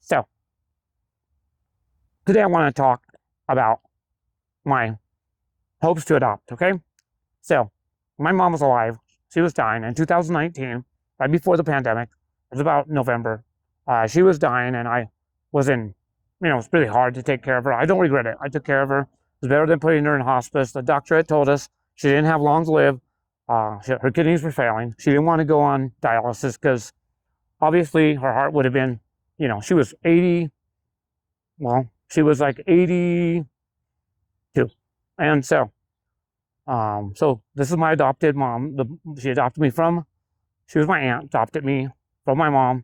So today I want to talk about my hopes to adopt, okay? So my mom was alive. She was dying in 2019, right before the pandemic. It was about November. She was dying, and I was in, it was really hard to take care of her. I don't regret it. I took care of her. It was better than putting her in hospice. The doctor had told us she didn't have long to live. Her kidneys were failing. She didn't want to go on dialysis because obviously her heart would have been, she was 80. Well, she was like 82. And so this is my adopted mom. She adopted me she was my aunt, adopted me from my mom.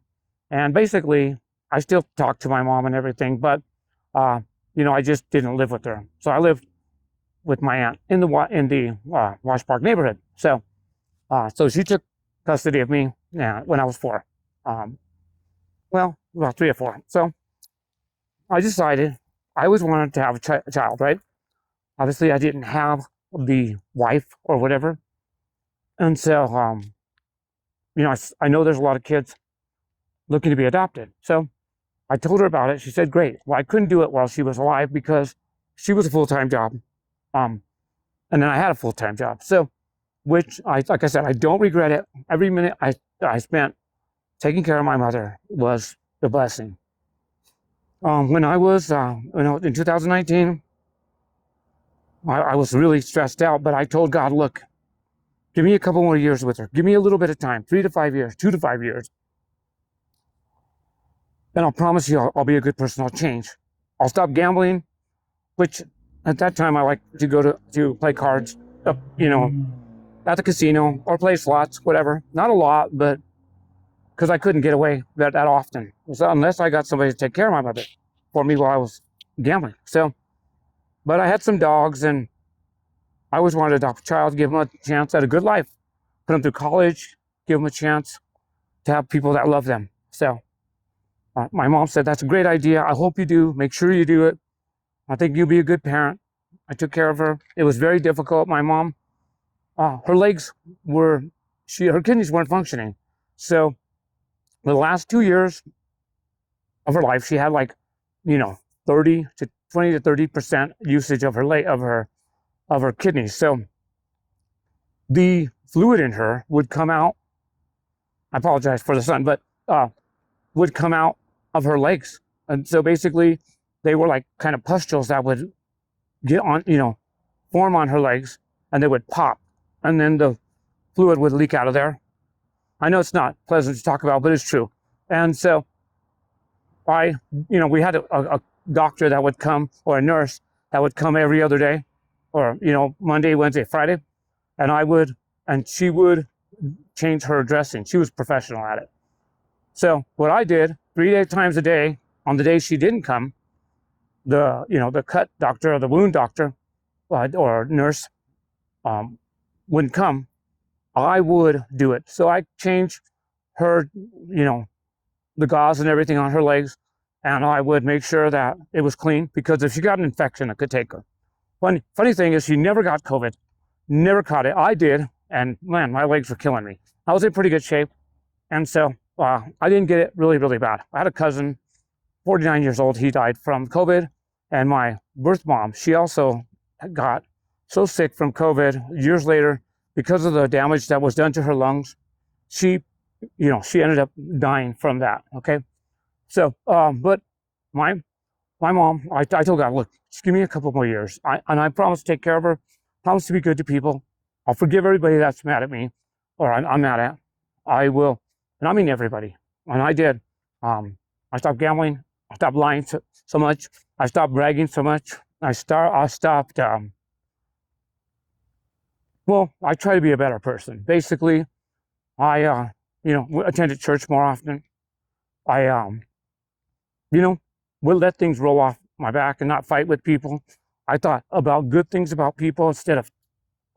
And basically, I still talk to my mom and everything, but, I just didn't live with her. So I lived with my aunt in the Wash Park neighborhood. So she took custody of me when I was 4. About 3 or 4. So I decided I always wanted to have a child, right? Obviously, I didn't have the wife or whatever. And so, I know there's a lot of kids looking to be adopted. So I told her about it. She said, great. Well, I couldn't do it while she was alive because she was a full-time job. And then I had a full-time job. So, which like I said, I don't regret it. Every minute I spent taking care of my mother was a blessing. When I was, in 2019, I was really stressed out, but I told God, look, give me a couple more years with her. Give me a little bit of time, 3 to 5 years, 2 to 5 years. And I'll promise you, I'll be a good person. I'll change. I'll stop gambling, which at that time I like to go to play cards, at the casino or play slots, whatever. Not a lot, but because I couldn't get away that often. So unless I got somebody to take care of my mother for me while I was gambling. But I had some dogs, and I always wanted to adopt a child, give them a chance at a good life, put them through college, give them a chance to have people that love them. So my mom said, that's a great idea. I hope you do. Make sure you do it. I think you'll be a good parent. I took care of her. It was very difficult. My mom, her legs her kidneys weren't functioning. So the last 2 years of her life, she had 20 to 30% usage of her kidneys. So the fluid in her would come out. I apologize for the sun, but would come out of her legs. And so basically they were like kind of pustules that would get on, form on her legs, and they would pop, and then the fluid would leak out of there. I know it's not pleasant to talk about, but it's true. And so we had a doctor that would come, or a nurse that would come every other day, or, Monday, Wednesday, Friday. And she would change her dressing. She was professional at it. So what I did 3 times a day, on the day she didn't come, the cut doctor or the wound doctor or nurse wouldn't come, I would do it. So I changed her, the gauze and everything on her legs, and I would make sure that it was clean, because if she got an infection, it could take her. Funny thing is, she never got COVID, never caught it. I did, and man, my legs were killing me. I was in pretty good shape, and so I didn't get it really, really bad. I had a cousin, 49 years old. He died from COVID, and my birth mom, she also got so sick from COVID years later because of the damage that was done to her lungs. She ended up dying from that. Okay, so but my mom, I told God, look, just give me a couple more years, and I promise to take care of her. Promise to be good to people. I'll forgive everybody that's mad at me, or I'm mad at. I will, and I mean everybody. And I did. I stopped gambling. I stopped lying so much. I stopped bragging so much. I stopped. I try to be a better person. Basically, I attended church more often. I would let things roll off my back and not fight with people. I thought about good things about people instead of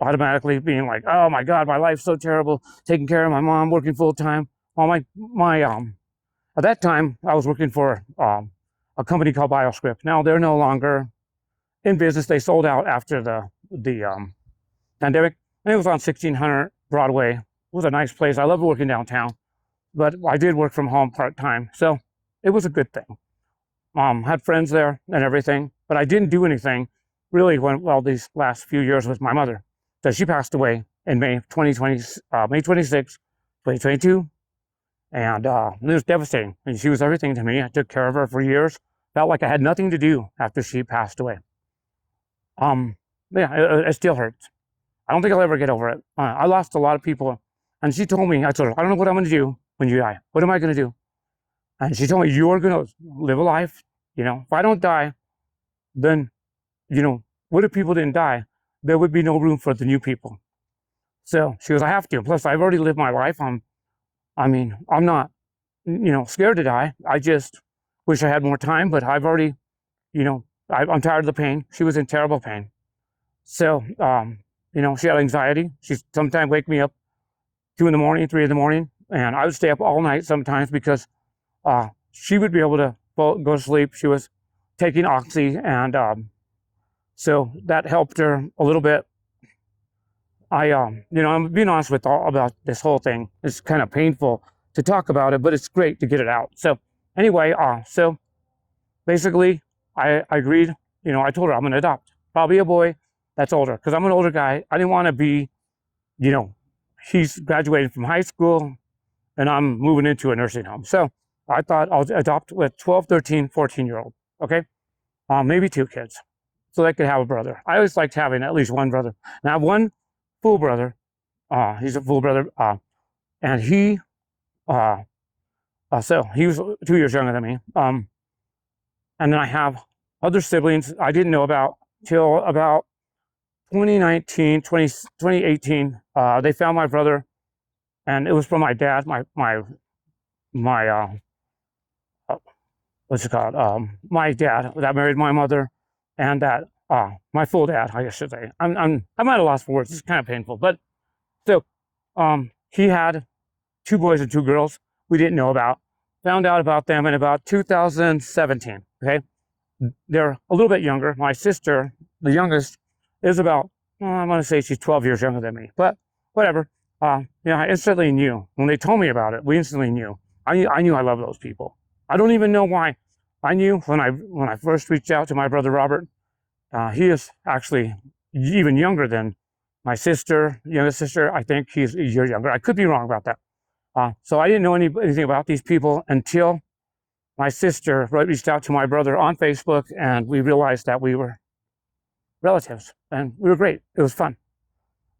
automatically being like, oh my God, my life's so terrible, taking care of my mom, working full time. Well, at that time I was working for a company called BioScript. Now they're no longer in business. They sold out after the pandemic, and it was on 1600 Broadway. It was a nice place. I loved working downtown, but I did work from home part time, so it was a good thing. Had friends there and everything, but I didn't do anything really these last few years with my mother. So she passed away in May 2020, May 26, 2022. And it was devastating. And she was everything to me. I took care of her for years. Felt like I had nothing to do after she passed away. Yeah, it still hurts. I don't think I'll ever get over it. I lost a lot of people. And she told me, I told her, I don't know what I'm going to do when you die. What am I going to do? And she told me, you're going to live a life. If I don't die, then, what if people didn't die? There would be no room for the new people. So she goes, I have to. Plus, I've already lived my life. I'm not, scared to die. I just wish I had more time, but I've already, I'm tired of the pain. She was in terrible pain. So, she had anxiety. She'd sometimes wake me up 2 in the morning, 3 in the morning, and I would stay up all night sometimes because she would be able to go to sleep. She was taking oxy, and so that helped her a little bit. I'm being honest about this whole thing. It's kind of painful to talk about it, but it's great to get it out. So anyway, so basically, I agreed. I told her I'm going to adopt probably a boy that's older because I'm an older guy. I didn't want to be, he's graduated from high school and I'm moving into a nursing home. So I thought I'll adopt with 12, 13, 14-year-old. Okay, maybe 2 kids, so they could have a brother. I always liked having at least one brother. And I have one full brother. He's a full brother, and so he was 2 years younger than me. And then I have other siblings I didn't know about till about 2018. They found my brother, and it was from my dad, my what's it called? My dad that married my mother, and that my full dad, I should say. I might have lost for words. It's kind of painful, but so he had 2 boys and 2 girls we didn't know about. Found out about them in about 2017. Okay, they're a little bit younger. My sister, the youngest, is about I'm going to say she's 12 years younger than me, but whatever. I instantly knew when they told me about it. We instantly knew. I knew I love those people. I don't even know why. I knew when I first reached out to my brother Robert. He is actually even younger than my sister, youngest sister. I think he's a year younger. I could be wrong about that. So I didn't know anything about these people until my sister reached out to my brother on Facebook, and we realized that we were relatives, and we were great. It was fun.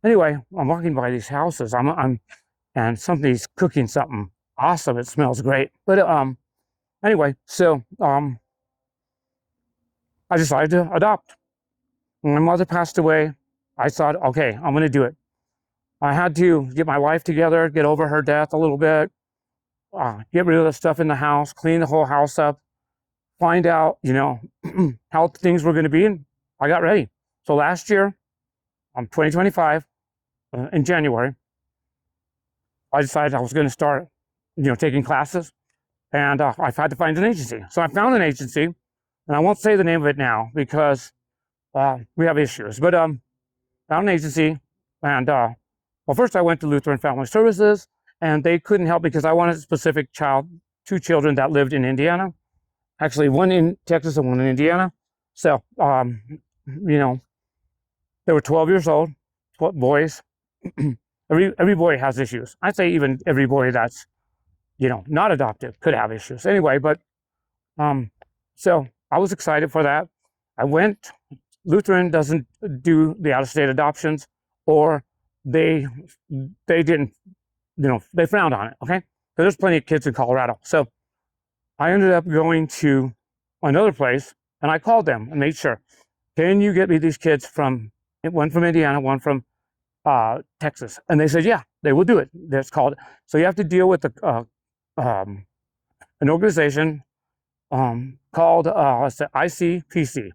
Anyway, I'm walking by these houses. And somebody's cooking something awesome. It smells great. But anyway, so I decided to adopt. When my mother passed away, I thought, okay, I'm going to do it. I had to get my life together, get over her death a little bit, get rid of the stuff in the house, clean the whole house up, find out, how things were going to be, and I got ready. So last year, 2025, in January, I decided I was going to start, taking classes, and I had to find an agency. So I found an agency, and I won't say the name of it now because we have issues. But found an agency, and first I went to Lutheran Family Services, and they couldn't help because I wanted a specific 2 children that lived in Indiana. Actually, one in Texas and one in Indiana. So, they were 12 years old, boys. Every boy has issues. I'd say even every boy that's, not adopted could have issues. Anyway, but so I was excited for that. I went. Lutheran doesn't do the out-of-state adoptions, or they didn't, they frowned on it. Okay, so there's plenty of kids in Colorado. So I ended up going to another place, and I called them and made sure, can you get me these kids one from Indiana, one from Texas? And they said, yeah, they will do it. That's called. So you have to deal with an organization called ICPC.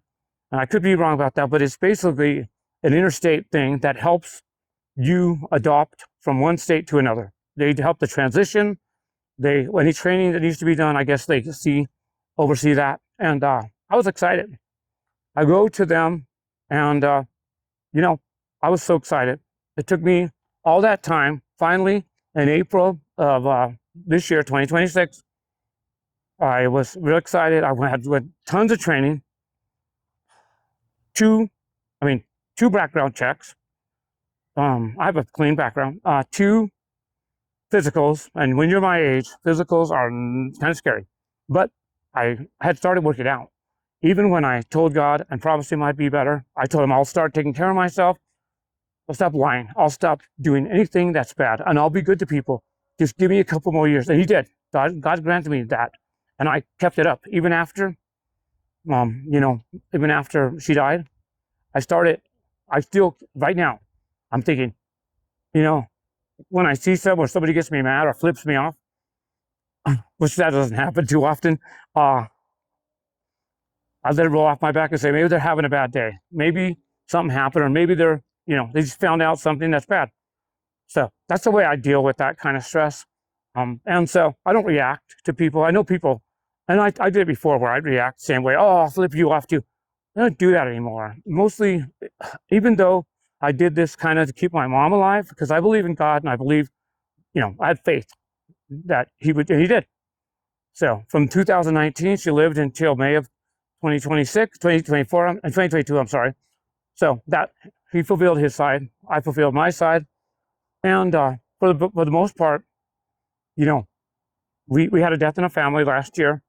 And I could be wrong about that, but it's basically an interstate thing that helps you adopt from one state to another. They help the transition. Any training that needs to be done, I guess they oversee that. And I was excited. I go to them, and I was so excited. It took me all that time. Finally, in April of this year, 2026, I was real excited. I went tons of training, two, I mean, two background checks. I have a clean background. Two physicals, and when you're my age, physicals are kind of scary. But I had started working out. Even when I told God and promised Him I'd be better, I told Him I'll start taking care of myself. I'll stop lying. I'll stop doing anything that's bad, and I'll be good to people. Just give me a couple more years. And He did. God granted me that, and I kept it up even after, even after she died. I started. I still right now. I'm thinking, you know, when I see somebody gets me mad or flips me off, which that doesn't happen too often, I let it roll off my back and say, maybe they're having a bad day. Maybe something happened, or maybe they just found out something that's bad. So that's the way I deal with that kind of stress. And so I don't react to people. I know people, and I did it before where I'd react the same way. Oh, I'll flip you off too. I don't do that anymore. Mostly, even though I did this kind of to keep my mom alive, because I believe in God and I believe, I had faith that He would, and He did. So from 2019, she lived until May of 2022, I'm sorry. So that He fulfilled His side, I fulfilled my side. And for the most part, we had a death in a family last year.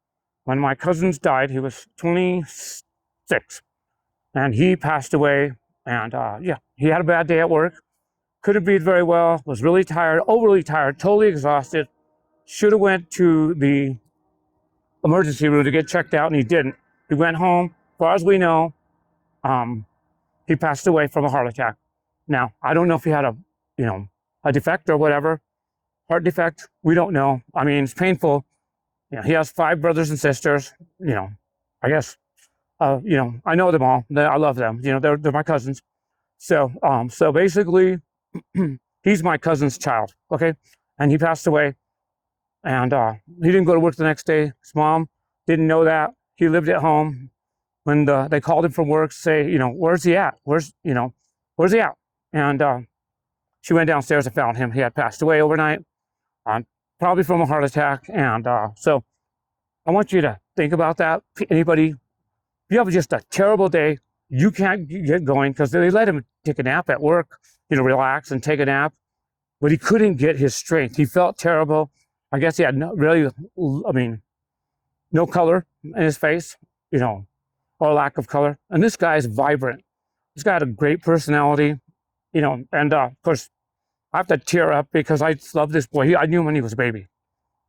When my cousins died, he was 26, and he passed away. And he had a bad day at work, couldn't breathe very well, was really tired, overly tired, totally exhausted. Should have went to the emergency room to get checked out, and he didn't. He went home. As far as we know, he passed away from a heart attack. Now, I don't know if he had a defect or whatever, heart defect. We don't know. I mean, it's painful. He has 5 brothers and sisters. I guess, I know them all. I love them. They're my cousins. So basically, he's my cousin's child. Okay, and he passed away, and he didn't go to work the next day. His mom didn't know that. He lived at home. When they called him from work to say, where's he at? Where's he at? And she went downstairs and found him. He had passed away overnight, probably from a heart attack. And so I want you to think about that. Anybody, if you have just a terrible day, you can't get going because they let him take a nap at work, relax and take a nap, but he couldn't get his strength. He felt terrible. I guess he had no color in his face, or lack of color. And this guy is vibrant. This guy had a great personality, and of course, I have to tear up because I love this boy. I knew him when he was a baby.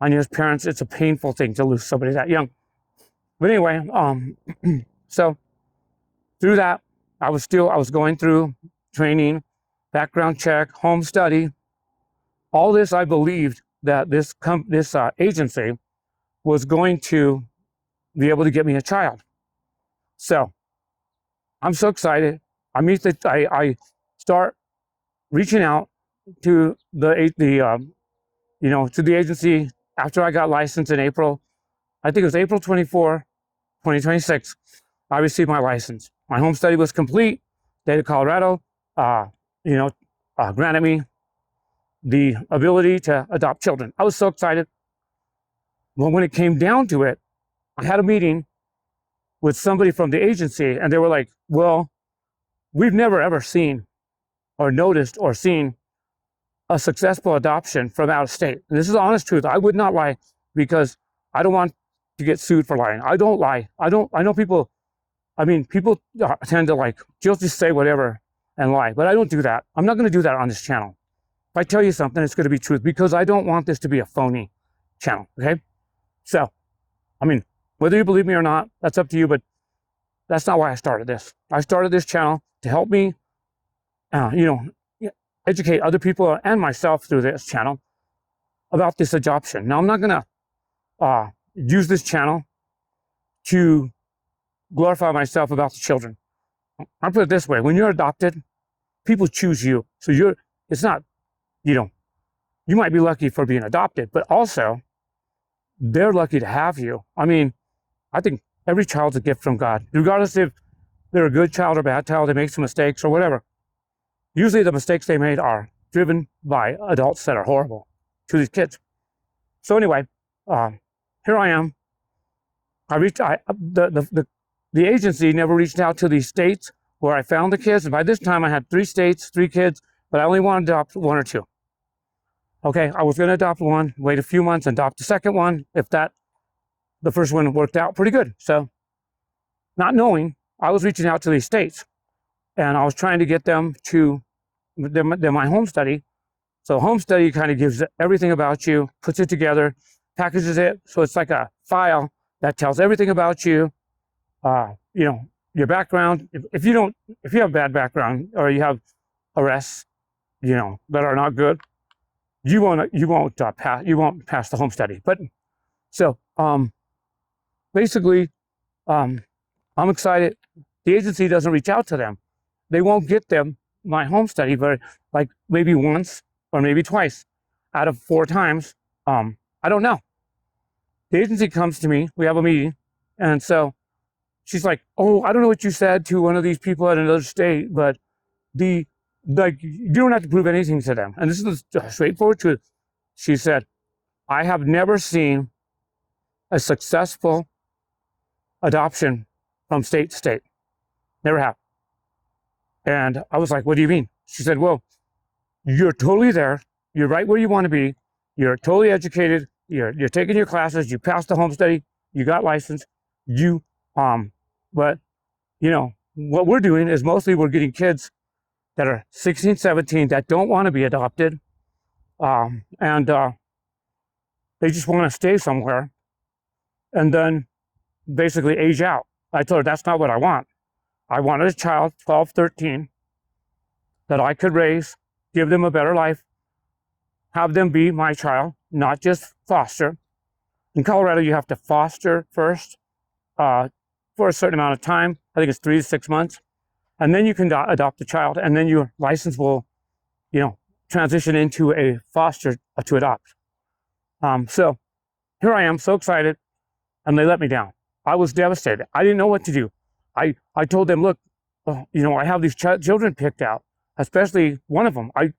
I knew his parents. It's a painful thing to lose somebody that young. But anyway, so through that, I was going through training, background check, home study. All this, I believed that this agency was going to be able to get me a child. So I'm so excited. I start reaching out to the agency after I got licensed in April. I think it was April 24, 2026. I received my license. My home study was complete. State of Colorado, granted me the ability to adopt children. I was so excited. Well, when it came down to it, I had a meeting with somebody from the agency, and they were like, well, we've never ever seen or noticed or seen a successful adoption from out of state. And this is the honest truth. I would not lie because I don't want to get sued for lying. I don't lie. I know people, people tend to just say whatever and lie, but I don't do that. I'm not going to do that on this channel. If I tell you something, it's going to be truth because I don't want this to be a phony channel. Okay. So, whether you believe me or not, that's up to you, but that's not why I started this. I started this channel to help me, educate other people and myself through this channel about this adoption. Now, I'm not going to use this channel to glorify myself about the children. I'll put it this way. When you're adopted, people choose you. So it's not, you might be lucky for being adopted, but also they're lucky to have you. I think every child's a gift from God, regardless if they're a good child or bad child, they make some mistakes or whatever. Usually the mistakes they made are driven by adults that are horrible to these kids. So anyway, here I am. The agency never reached out to the states where I found the kids. And by this time I had 3 states, 3 kids, but I only wanted to adopt 1 or 2. Okay, I was going to adopt one, wait a few months, adopt the second one. If the first one worked out pretty good. So not knowing, I was reaching out to these states and I was trying to get them to my home study. So home study kind of gives everything about you, puts it together, packages it. So it's like a file that tells everything about you, your background. If you have a bad background or you have arrests, that are not good, you won't pass the home study. But so basically, I'm excited. The agency doesn't reach out to them. They won't get them my home study, but like maybe once or maybe twice out of 4 times. I don't know. The agency comes to me. We have a meeting, and so she's like, "Oh, I don't know what you said to one of these people at another state, but you don't have to prove anything to them." And this is the straightforward truth. She said, "I have never seen a successful adoption from state to state. Never have." And I was like, "What do you mean?" She said, "Well, you're totally there. You're right where you want to be. You're totally educated. You're taking your classes. You passed the home study. You got licensed. But what we're doing is mostly we're getting kids that are 16, 17 that don't want to be adopted, and they just want to stay somewhere, and then basically age out." I told her that's not what I want. I wanted a child, 12, 13, that I could raise, give them a better life, have them be my child, not just foster. In Colorado, you have to foster first for a certain amount of time. I think it's 3 to 6 months. And then you can adopt a child, and then your license will, transition into a foster to adopt. So here I am, so excited, and they let me down. I was devastated. I didn't know what to do. I told them, "Look, I have these children picked out, especially one of them. I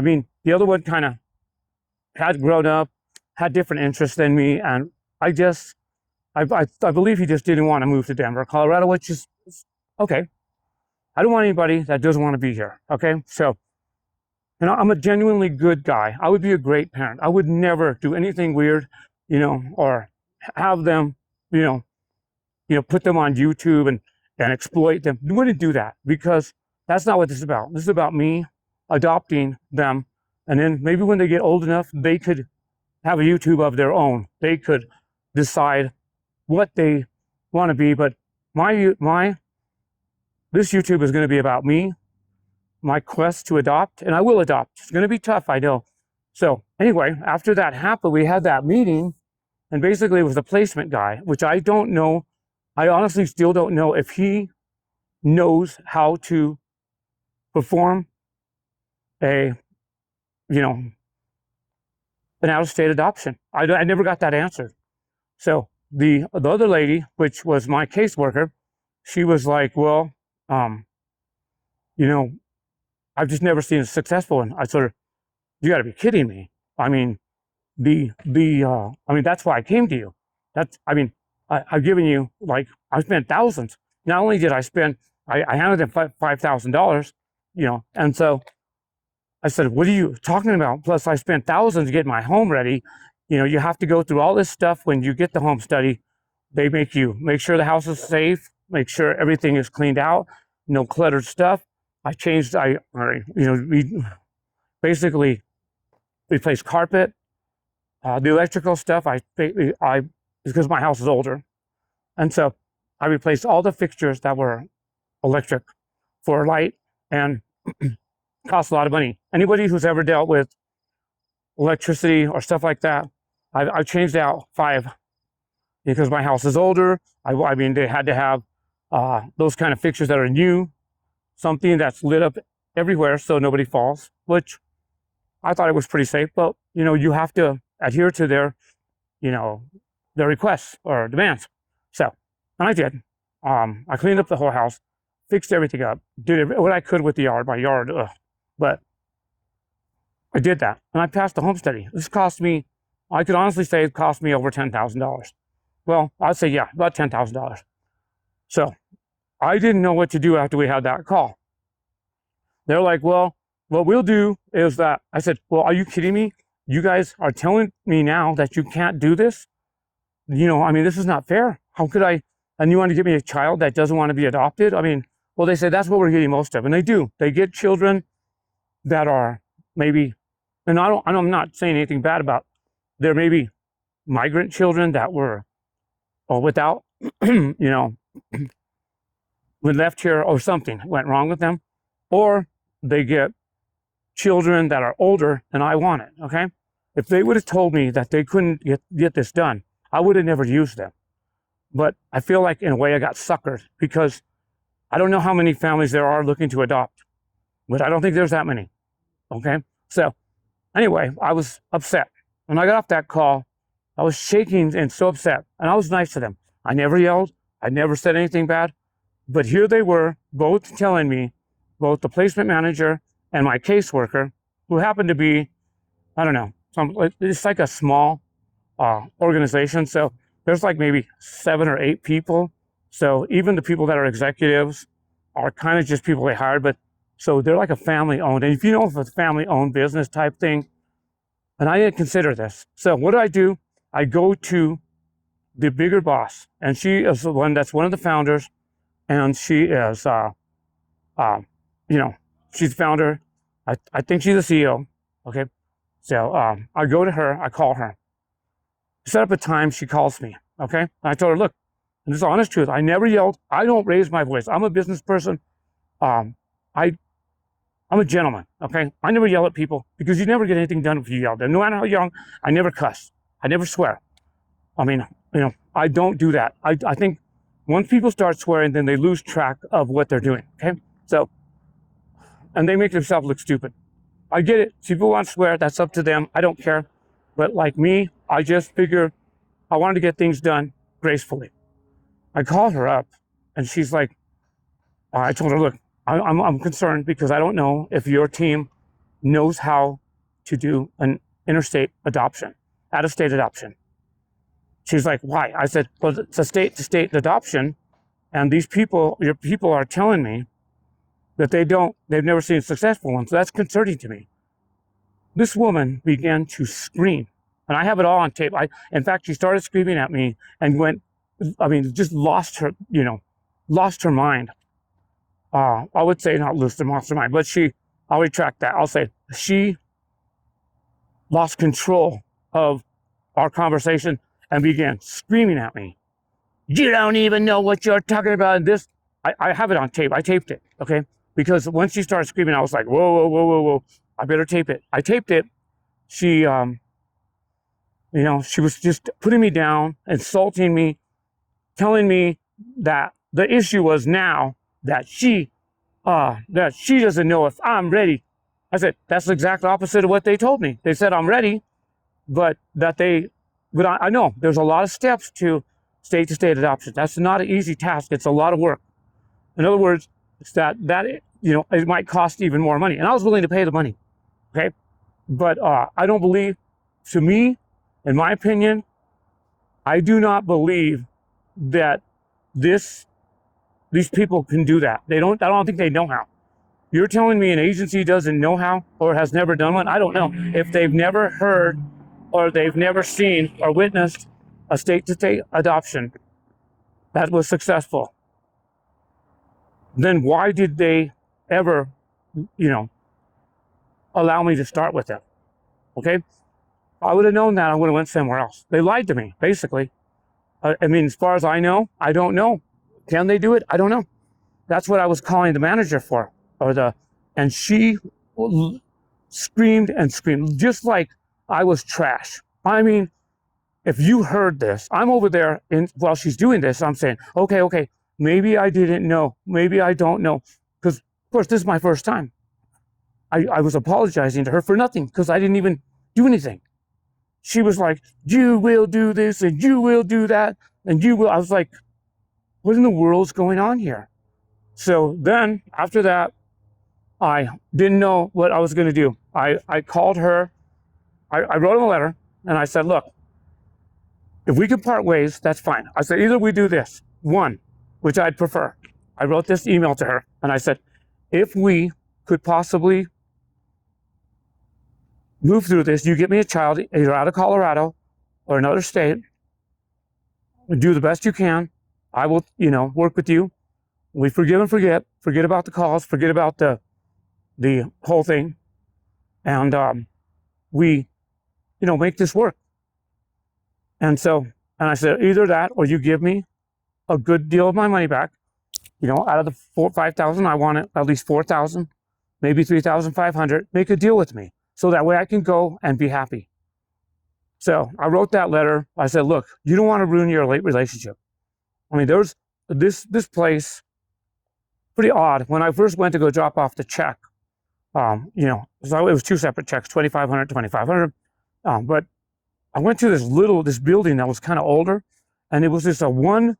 mean, the other one kind of had grown up, had different interests than me, and I believe he just didn't want to move to Denver, Colorado, which is okay. I don't want anybody that doesn't want to be here, okay? So, I'm a genuinely good guy. I would be a great parent. I would never do anything weird, or have them, put them on YouTube and exploit them. I wouldn't do that, because that's not what this is about. This is about me adopting them, and then maybe when they get old enough, they could have a YouTube of their own. They could decide what they want to be. But this YouTube is going to be about me, my quest to adopt, and I will adopt. It's going to be tough, I know. So anyway, after that happened, we had that meeting, and basically it was the placement guy, which I don't know. I honestly still don't know if he knows how to perform an out-of-state adoption. I never got that answer. So the other lady, which was my caseworker, she was like, "Well, I've just never seen a successful one." I told her, "You got to be kidding me. I mean, that's why I came to you. I've given you, I spent thousands. Not only did I spend, I handed them $5,000, and so I said, 'What are you talking about? Plus I spent thousands to get my home ready. You have to go through all this stuff when you get the home study. They make sure the house is safe, make sure everything is cleaned out, no cluttered stuff.' We basically replaced carpet, the electrical stuff. Because my house is older, and so I replaced all the fixtures that were electric for light, and cost a lot of money. Anybody who's ever dealt with electricity or stuff like that, I've changed out 5 because my house is older. They had to have those kind of fixtures that are new, something that's lit up everywhere so nobody falls, which I thought it was pretty safe. But you have to adhere to their requests or demands. So, and I did. I cleaned up the whole house, fixed everything up, did what I could with the yard. My yard, but I did that, and I passed the home study. This cost me, I could honestly say it cost me over $10,000. Well, I'd say, yeah, about $10,000. So I didn't know what to do after we had that call. They're like, well, what we'll do is that, I said, well, are you kidding me? You guys are telling me now that you can't do this? I mean, this is not fair. How could I? And you want to give me a child that doesn't want to be adopted? I mean, well, they say that's what we're getting most of. And they do. They get children that are maybe, and I'm not saying anything bad about, there may be migrant children that were without, when left here or something went wrong with them, or they get children that are older and I want it, okay? If they would have told me that they couldn't get this done, I would have never used them. But I feel like in a way I got suckered because I don't know how many families there are looking to adopt, but I don't think there's that many, okay? So anyway, I was upset. When I got off that call, I was shaking and so upset, and I was nice to them. I never yelled. I never said anything bad. But here they were, both telling me, both the placement manager and my caseworker, who happened to be, I don't know, it's like a small organization. So there's like maybe 7 or 8 people. So even the people that are executives are kind of just people they hired. But so they're like a family owned. And if you know, if it's a family owned business type thing, and I didn't consider this. So what do? I go to the bigger boss, and she is the one that's one of the founders, and she is, she's the founder. I think she's the CEO. Okay. So I go to her, I call her. Set up a time, she calls me. Okay. And I told her, look, and this is the honest truth, I never yelled. I don't raise my voice. I'm a business person. I'm a gentleman. Okay. I never yell at people because you never get anything done if you yell. No matter how young, I never cuss. I never swear. I mean, I don't do that. I think once people start swearing, then they lose track of what they're doing. Okay. So, and they make themselves look stupid. I get it. People want to swear. That's up to them. I don't care. But like me, I just figure I wanted to get things done gracefully. I called her up and she's like, I told her, look, I'm concerned because I don't know if your team knows how to do an interstate adoption, out-of-state adoption. She's like, why? I said, well, it's a state-to-state adoption, and these people, your people are telling me that they've never seen a successful one, so that's concerning to me. This woman began to scream, and I have it all on tape. In fact, she started screaming at me and just lost her mind. I would say not lost her mind, but I'll retract that. I'll say she lost control of our conversation and began screaming at me. You don't even know what you're talking about. And this, I have it on tape. I taped it, okay? Because once she started screaming, I was like, whoa, whoa, whoa, whoa, whoa. I better tape it. I taped it. She, she was just putting me down, insulting me, telling me that the issue was now that she doesn't know if I'm ready. I said, that's the exact opposite of what they told me. They said I'm ready, but I know there's a lot of steps to state-to-state adoption. That's not an easy task. It's a lot of work. In other words, it's that it might cost even more money. And I was willing to pay the money, okay? But I don't believe, to me, in my opinion, I do not believe that these people can do that. I don't think they know how. You're telling me an agency doesn't know how or has never done one? I don't know. If they've never heard or they've never seen or witnessed a state-to-state adoption that was successful, then why did they ever, allow me to start with them? Okay? I would have known that, I would have went somewhere else. They lied to me, basically. As far as I know, I don't know. Can they do it? I don't know. That's what I was calling the manager for, and she screamed and screamed, just like I was trash. I mean, if you heard this, I'm over there while she's doing this, I'm saying, okay, maybe I didn't know, maybe I don't know, because of course this is my first time. I was apologizing to her for nothing because I didn't even do anything. She was like, you will do this and you will do that and you will. I was like, what in the world's going on here? So then after that, I didn't know what I was going to do. I called her. I wrote him a letter and I said, look, If we could part ways, that's fine. I said, either we do this, one, which I'd prefer. I wrote this email to her and I said, if we could possibly move through this, you get me a child either out of Colorado or another state, do the best you can. I will, work with you. We forgive and forget about the calls, forget about the whole thing. And we, make this work. And I said, either that or you give me a good deal of my money back. Out of the 5,000, I want it at least 4,000, maybe 3,500. Make a deal with me so that way I can go and be happy. So I wrote that letter. I said, look, you don't want to ruin your late relationship. I mean, there's this place, pretty odd. When I first went to go drop off the check, so it was two separate checks, 2,500, 2,500. But I went to this building that was kind of older, and it was just a one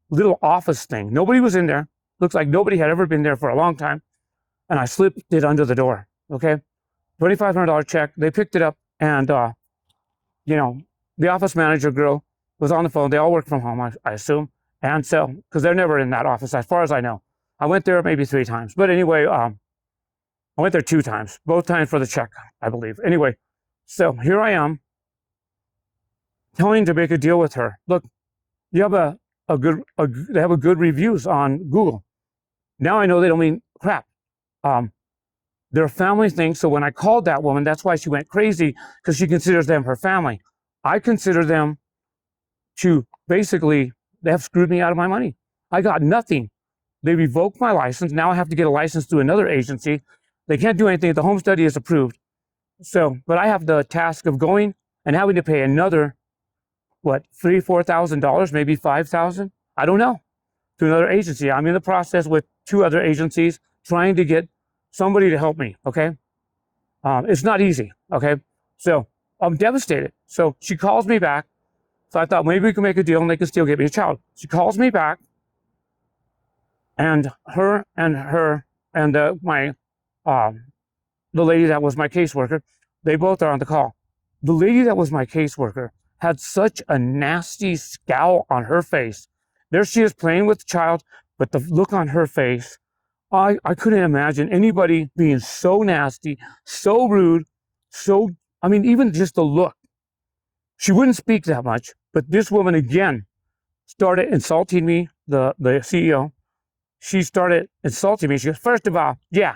little office thing. Nobody was in there. Looks like nobody had ever been there for a long time. And I slipped it under the door. Okay. $2,500 check. They picked it up, and, the office manager girl was on the phone. They all work from home, I assume. And so, because they're never in that office, as far as I know. I went there maybe 3 times. But anyway, I went there 2 times, both times for the check, I believe. Anyway, so here I am telling to make a deal with her. Look, you have they have a good reviews on Google. Now I know they don't mean crap. They're a family thing. So when I called that woman, that's why she went crazy, because she considers them her family. I consider them to basically, they have screwed me out of my money. I got nothing. They revoked my license. Now I have to get a license through another agency. They can't do anything. The home study is approved. So, but I have the task of going and having to pay another, $3,000-$4,000, maybe $5,000. I don't know, to another agency. I'm in the process with 2 other agencies trying to get somebody to help me. Okay. It's not easy. Okay. So I'm devastated. So she calls me back. So I thought maybe we can make a deal and they can still get me a child. She calls me back, and the lady that was my caseworker, they both are on the call. The lady that was my caseworker had such a nasty scowl on her face. There she is playing with the child, but the look on her face, I couldn't imagine anybody being so nasty, so rude, even just the look. She wouldn't speak that much, but this woman again started insulting me, the CEO. She started insulting me. She goes, first of all, yeah,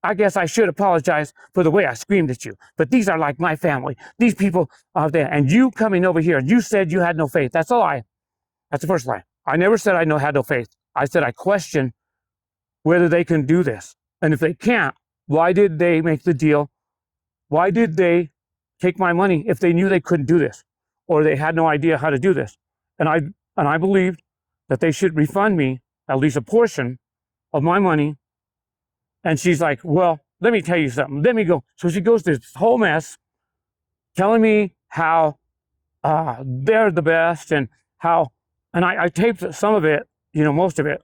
I guess I should apologize for the way I screamed at you, but these are like my family. These people are there, and you coming over here, you said you had no faith. That's a lie. That's the first lie. I never said I had no faith. I said I question whether they can do this. And if they can't, why did they make the deal? Why did they take my money if they knew they couldn't do this, or they had no idea how to do this? And I believed that they should refund me at least a portion of my money. And she's like, well, let me tell you something. Let me go. So she goes through this whole mess telling me how they're the best, and how, and I taped some of it, most of it.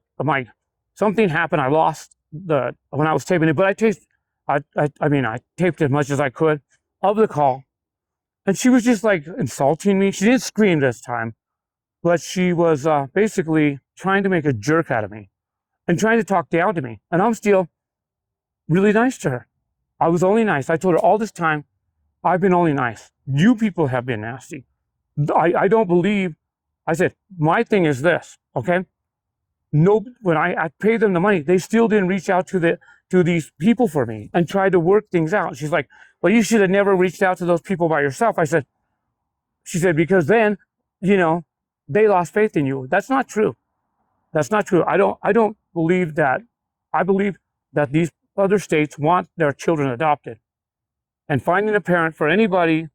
Something happened. I lost when I was taping it, but I taped as much as I could of the call. And she was just like insulting me. She didn't scream this time, but she was basically trying to make a jerk out of me and trying to talk down to me. And I'm still really nice to her. I was only nice. I told her all this time, I've been only nice. You people have been nasty. I don't believe. I said, my thing is this, okay? No, when I paid them the money, they still didn't reach out to these people for me and try to work things out. She's like, well, you should have never reached out to those people by yourself. She said, because then, they lost faith in you. That's not true. That's not true. I don't believe that. I believe that these other states want their children adopted. And finding a parent for anybody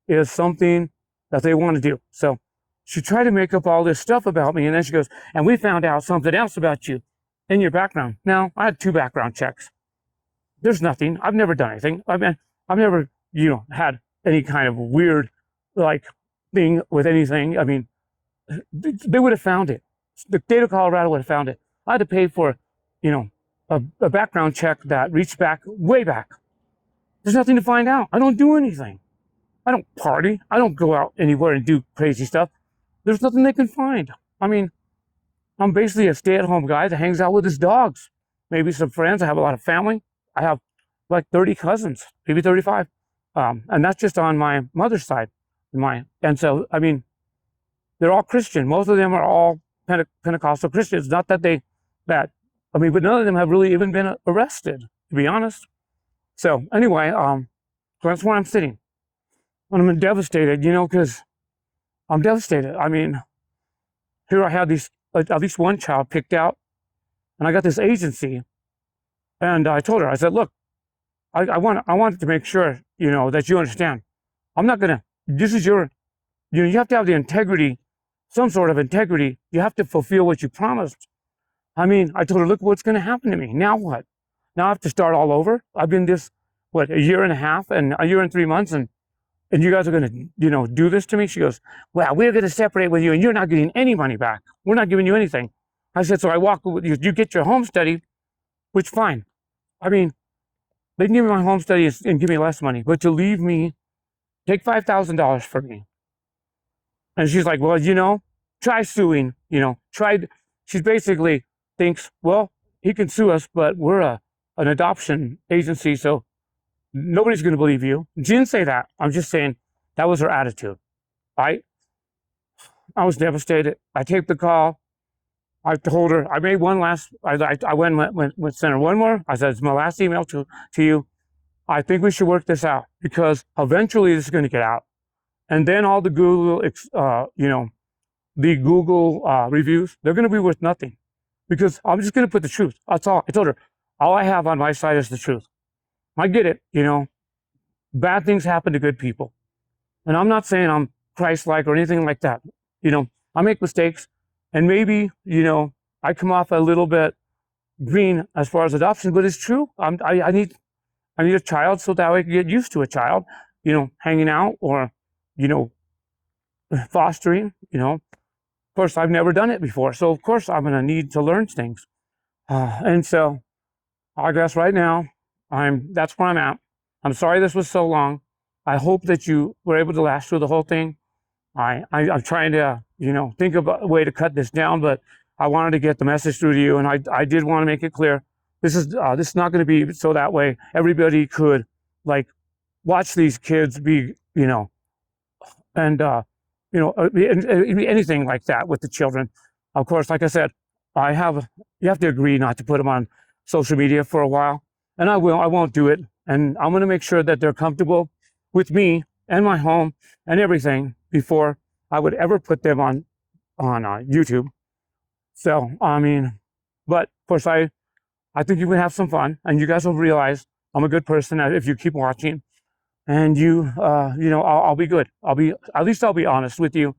is something that they want to do. So she tried to make up all this stuff about me. And then she goes, and we found out something else about you in your background. Now, I had 2 background checks. There's nothing. I've never done anything. I've never, had any kind of weird, thing with anything. I mean, they would have found it. The state of Colorado would have found it. I had to pay for, a background check that reached back, way back. There's nothing to find out. I don't do anything. I don't party. I don't go out anywhere and do crazy stuff. There's nothing they can find. I mean, I'm basically a stay-at-home guy that hangs out with his dogs, maybe some friends. I have a lot of family. I have like 30 cousins, maybe 35, and that's just on my mother's side. And so, I mean, they're all Christian. Most of them are all Pentecostal Christians. Not that I mean, but none of them have really even been arrested, to be honest. So anyway, so that's where I'm sitting. And I'm devastated, because I'm devastated. I mean, here I have at least one child picked out, and I got this agency, and I told her, I said, look, I want to make sure, that you understand. I'm not gonna. This is you have to have the integrity, some sort of integrity. You have to fulfill what you promised. I mean, I told her, look what's going to happen to me. Now what? Now I have to start all over. I've been a year and a half and a year and 3 months, and you guys are going to, do this to me? She goes, well, we're going to separate with you, and you're not getting any money back. We're not giving you anything. I said, so I walk with you. You get your home study, which fine. I mean, they can give me my home study and give me less money, but to leave me, take $5,000 from me. And she's like, well, try suing, she basically thinks, well, he can sue us, but we're an adoption agency, so nobody's going to believe you. She didn't say that. I'm just saying that was her attitude. I was devastated. I taped the call. I told her, I made one last, I went sent her one more. I said, it's my last email to you. I think we should work this out because eventually this is going to get out. And then all the Google, the Google reviews, they're going to be worth nothing because I'm just going to put the truth. That's all. I told her, all I have on my side is the truth. I get it, bad things happen to good people. And I'm not saying I'm Christ-like or anything like that. I make mistakes and maybe, I come off a little bit green as far as adoption, but it's true. I need a child so that I can get used to a child, hanging out or, fostering, Of course, I've never done it before. So, of course, I'm going to need to learn things. And so I guess right now, that's where I'm at. I'm sorry this was so long. I hope that you were able to last through the whole thing. I'm trying to, think of a way to cut this down, but I wanted to get the message through to you. And I did want to make it clear. This is not going to be so that way everybody could watch these kids be, and, anything like that with the children. Of course, like I said, you have to agree not to put them on social media for a while. And I won't do it. And I'm going to make sure that they're comfortable with me and my home and everything before I would ever put them on YouTube. So, I mean, but of course, I think you can have some fun and you guys will realize I'm a good person if you keep watching. And I'll be good. At least I'll be honest with you.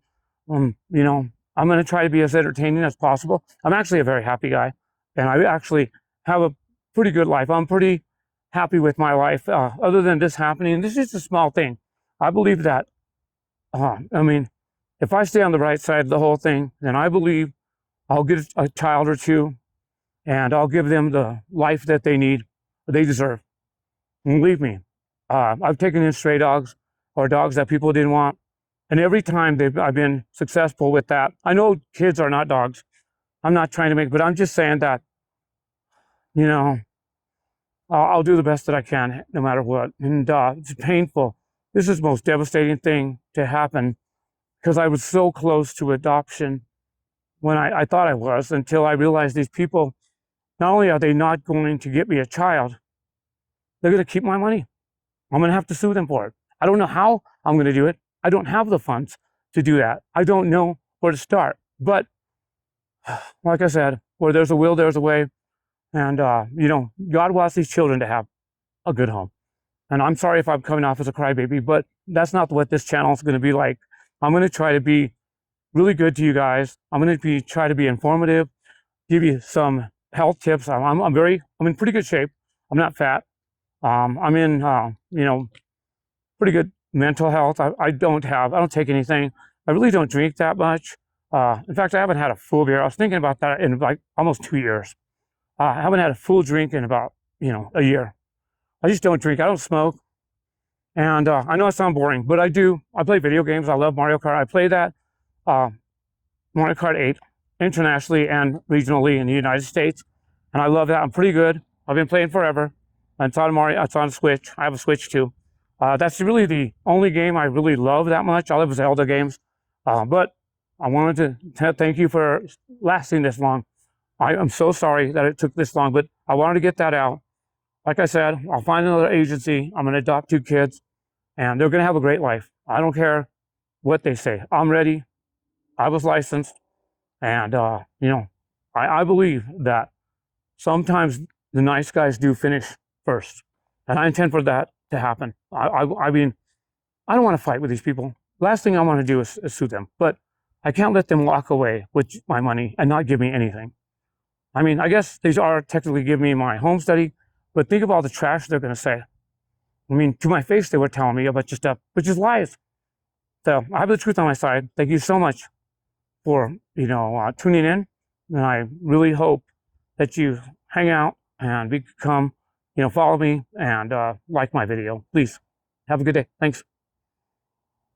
I'm going to try to be as entertaining as possible. I'm actually a very happy guy, and I actually have a pretty good life. I'm pretty happy with my life. Other than this happening, this is just a small thing. I believe that. If I stay on the right side of the whole thing, then I believe I'll get a child or two, and I'll give them the life that they need, they deserve. And believe me. I've taken in stray dogs or dogs that people didn't want. And every time I've been successful with that. I know kids are not dogs. I'm not trying to but I'm just saying that, I'll do the best that I can no matter what. And it's painful. This is the most devastating thing to happen because I was so close to adoption when I thought I was until I realized these people, not only are they not going to get me a child, they're going to keep my money. I'm going to have to sue them for it. I don't know how I'm going to do it. I don't have the funds to do that. I don't know where to start. But like I said, where there's a will, there's a way. And, God wants these children to have a good home. And I'm sorry if I'm coming off as a crybaby, but that's not what this channel is going to be like. I'm going to try to be really good to you guys. I'm going to try to be informative, give you some health tips. I'm in pretty good shape. I'm not fat. I'm in, pretty good mental health. I don't take anything. I really don't drink that much. In fact, I haven't had a full beer. I was thinking about that in almost 2 years. I haven't had a full drink in about, a year. I just don't drink. I don't smoke. And I know I sound boring, but I do. I play video games. I love Mario Kart. I play that. Mario Kart 8 internationally and regionally in the United States. And I love that. I'm pretty good. I've been playing forever. It's on Mario, it's on Switch. I have a Switch too. That's really the only game I really love that much. I love Zelda games. But I wanted to thank you for lasting this long. I am so sorry that it took this long, but I wanted to get that out. Like I said, I'll find another agency. I'm going to adopt 2 kids, and they're going to have a great life. I don't care what they say. I'm ready. I was licensed, and you know, I believe that sometimes the nice guys do finish first, and I intend for that to happen. I mean, I don't want to fight with these people. Last thing I want to do is sue them, but I can't let them walk away with my money and not give me anything. I mean, I guess these are technically giving me my home study, but think of all the trash they're going to say. I mean, to my face, they were telling me a bunch of stuff, which is lies. So I have the truth on my side. Thank you so much for, tuning in. And I really hope that you hang out and become, follow me and like my video. Please have a good day. Thanks.